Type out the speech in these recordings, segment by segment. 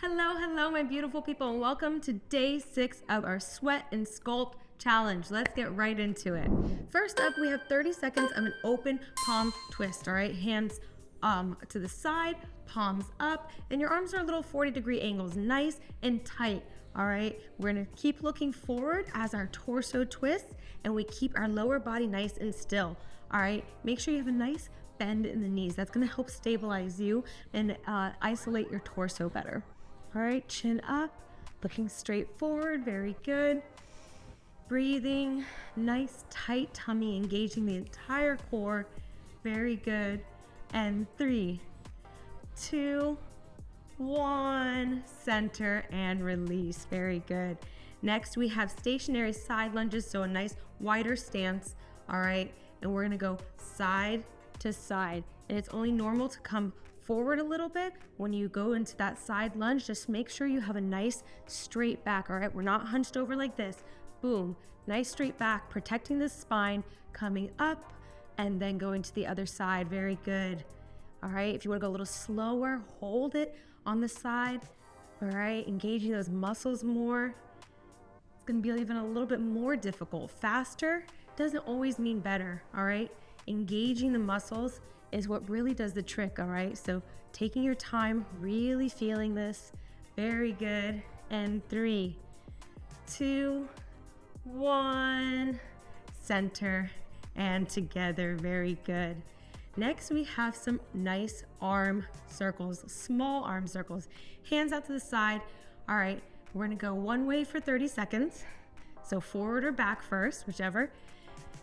Hello, my beautiful people, and welcome to day 6 of our Sweat and Sculpt challenge. Let's get right into it. First up, we have 30 seconds of an open palm twist, all right? Hands to the side, palms up, and your arms are a little 40-degree angles, nice and tight, all right? We're gonna keep looking forward as our torso twists, and we keep our lower body nice and still, all right? Make sure you have a nice bend in the knees. That's gonna help stabilize you and isolate your torso better. All right, chin up, looking straight forward, very good. Breathing, nice tight tummy, engaging the entire core, very good. And 3, 2, 1, center and release, very good. Next, we have stationary side lunges, so a nice wider stance, all right? And we're gonna go side to side, and it's only normal to come forward a little bit when you go into that side lunge. Just make sure you have a nice straight back, all right? We're not hunched over like this. Boom, nice straight back, protecting the spine, coming up and then going to the other side, very good. All right, if you wanna go a little slower, hold it on the side, all right? Engaging those muscles more. It's gonna be even a little bit more difficult. Faster doesn't always mean better, all right? Engaging the muscles is what really does the trick, all right? So taking your time, really feeling this, very good. And 3, 2, 1, center and together, very good. Next, we have some nice arm circles, small arm circles, hands out to the side. All right, we're gonna go one way for 30 seconds. So forward or back first, whichever.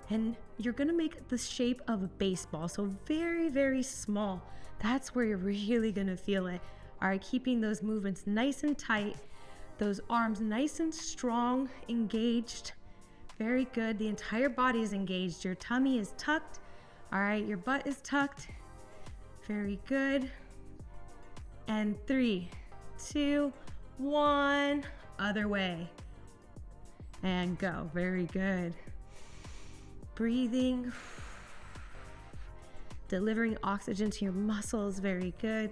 And you're gonna make the shape of a baseball, so very, very small. That's where you're really gonna feel it. All right, keeping those movements nice and tight, those arms nice and strong, engaged. Very good, the entire body is engaged. Your tummy is tucked. All right, your butt is tucked. Very good. And 3, 2, 1, other way. And go, very good. Breathing, delivering oxygen to your muscles, very good.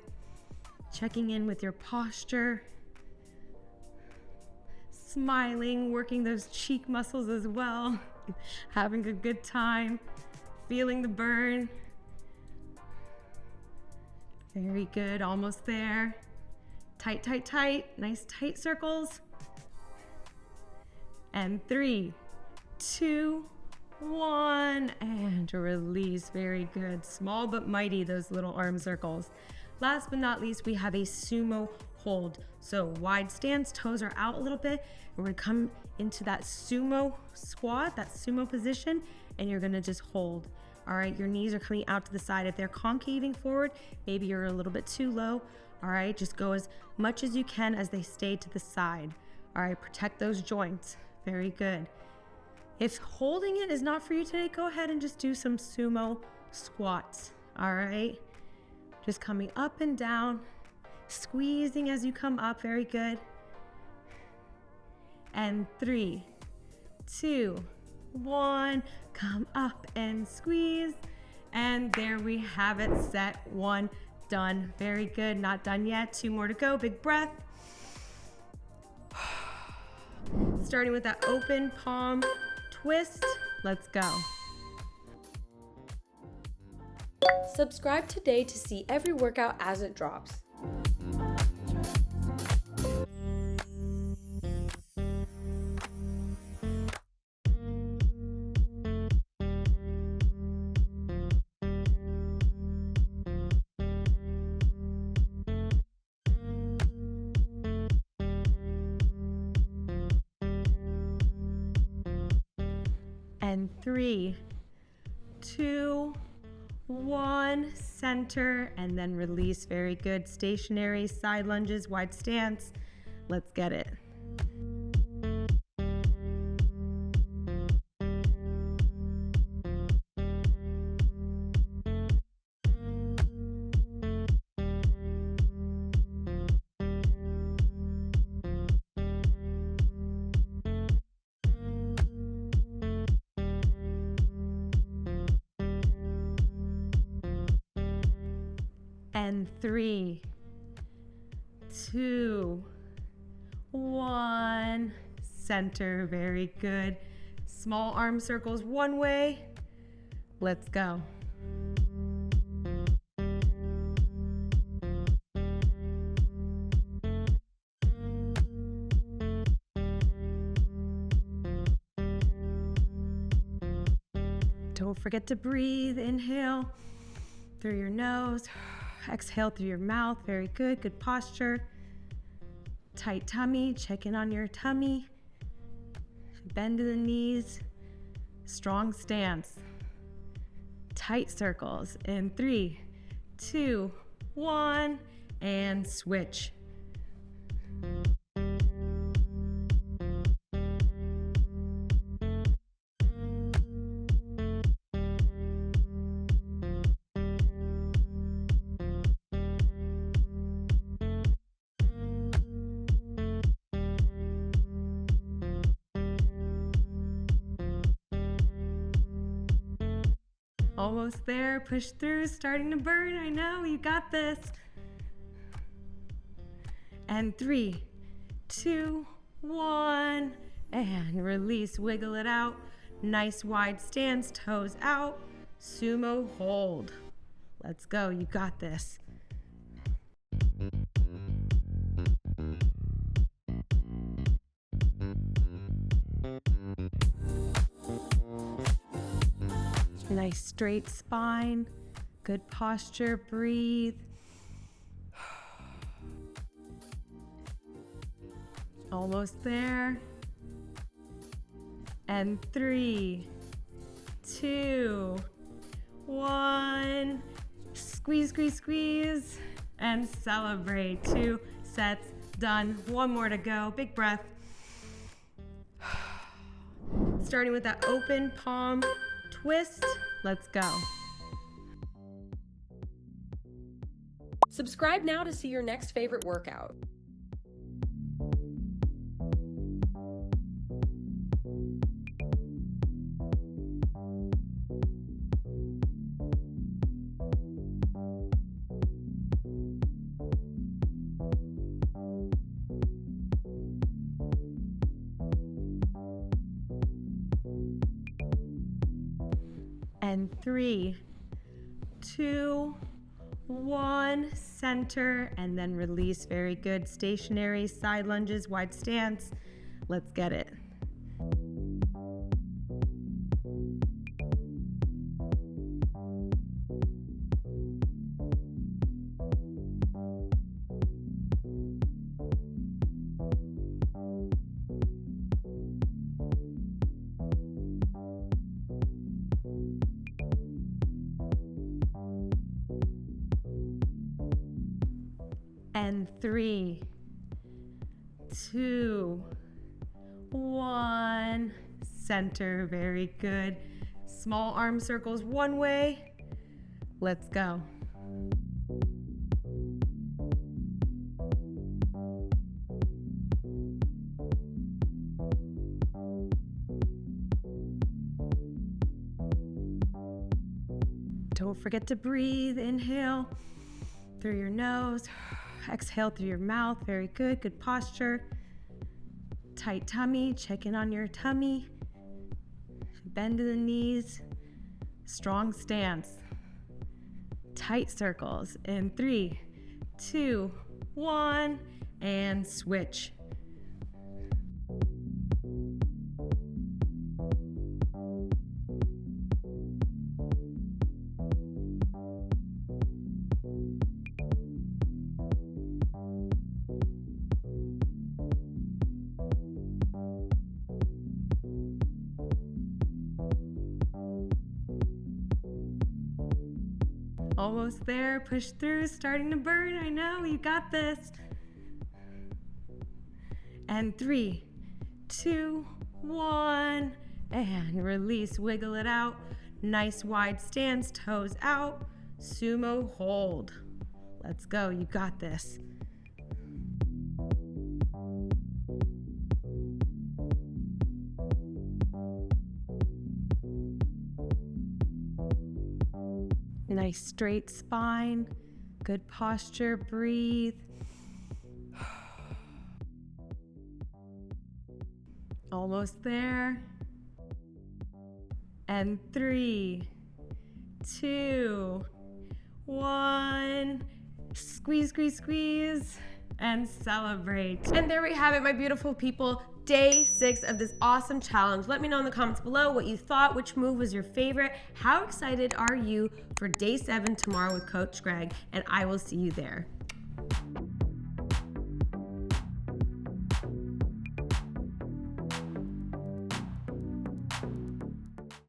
Checking in with your posture, smiling, working those cheek muscles as well, having a good time, feeling the burn. Very good, almost there. Tight, tight, tight, nice tight circles. And 3, 2, 1, and release, very good. Small but mighty, those little arm circles. Last but not least, we have a sumo hold. So wide stance, toes are out a little bit. We're gonna come into that sumo squat, that sumo position, and you're gonna just hold. All right, your knees are coming out to the side. If they're concaving forward, maybe you're a little bit too low. All right, just go as much as you can as they stay to the side. All right, protect those joints, very good. If holding it is not for you today, go ahead and just do some sumo squats, all right? Just coming up and down, squeezing as you come up, very good. And 3, 2, 1, come up and squeeze. And there we have it, set 1, done. Very good, not done yet, 2 more to go, big breath. Starting with that open palm twist, let's go. Subscribe today to see every workout as it drops. And 3, 2, 1, center, and then release, very good. Stationary side lunges, wide stance, let's get it. And 3, 2, 1. Center, very good. Small arm circles one way. Let's go. Don't forget to breathe. Inhale through your nose. Exhale through your mouth. Very good. Good posture. Tight tummy. Check in on your tummy. Bend to the knees. Strong stance. Tight circles. In 3, 2, 1. And switch. Almost there, push through, starting to burn. I know, you got this. And 3, 2, 1, and release, wiggle it out. Nice wide stance, toes out, sumo hold. Let's go, you got this. Nice straight spine, good posture, breathe. Almost there. And 3, 2, 1. Squeeze, squeeze, squeeze, and celebrate. 2 sets done. 1 more to go. Big breath. Starting with that open palm twist. Let's go. Subscribe now to see your next favorite workout. And 3, 2, 1, center, and then release. Very good. Stationary, side lunges, wide stance. Let's get it. And 3, 2, 1, center, very good. Small arm circles one way. Let's go. Don't forget to breathe. Inhale through your nose. Exhale through your mouth. Very good. Good posture. Tight tummy. Check in on your tummy. Bend to the knees. Strong stance. Tight circles. In 3, 2, 1, and switch. Almost there, push through, starting to burn. I know, you got this. And 3, 2, 1, and release, wiggle it out. Nice wide stance, toes out, sumo hold. Let's go, you got this. Nice straight spine, good posture, breathe. Almost there. And 3, 2, 1. Squeeze, squeeze, squeeze, and celebrate. And there we have it, my beautiful people. Day 6 of this awesome challenge. Let me know in the comments below what you thought, which move was your favorite. How excited are you for day 7 tomorrow with Coach Greg? And I will see you there.